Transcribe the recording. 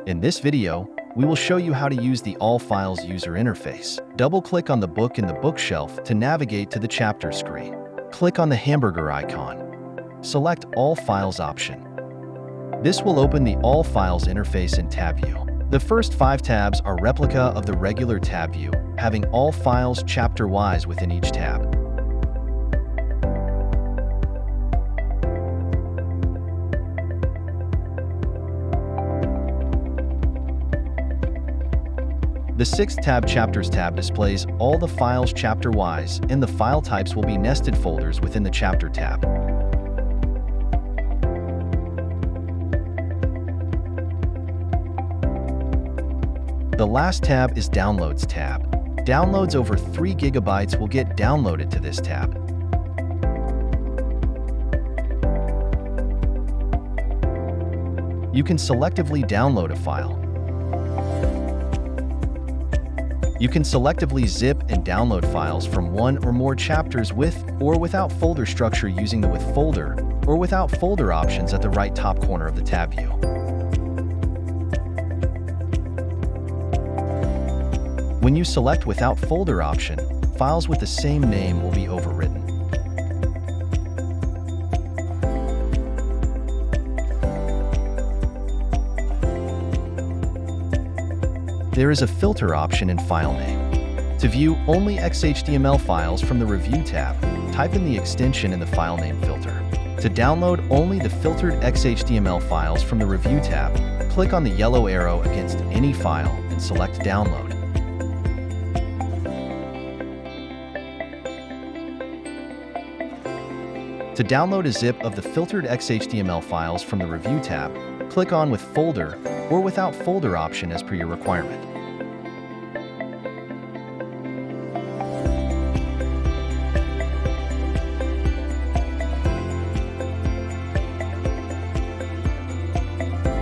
In this video, we will show you how to use the All Files user interface. Double-click on the book in the bookshelf to navigate to the chapter screen. Click on the hamburger icon. Select All Files option. This will open the All Files interface in tab view. The first 5 tabs are replica of the regular tab view, having all files chapter-wise within each tab. The 6th tab, Chapters tab, displays all the files chapter-wise, and the file types will be nested folders within the Chapter tab. The last tab is Downloads tab. Downloads over 3 GB will get downloaded to this tab. You can selectively download a file. You can selectively zip and download files from one or more chapters with or without folder structure using the With Folder or Without Folder options at the right top corner of the tab view. When you select Without Folder option, files with the same name will be overwritten. There is a filter option in file name. To view only XHTML files from the Review tab, type in the extension in the file name filter. To download only the filtered XHTML files from the Review tab, click on the yellow arrow against any file and select Download. To download a zip of the filtered XHTML files from the Review tab, click on With Folder or Without Folder option as per your requirement.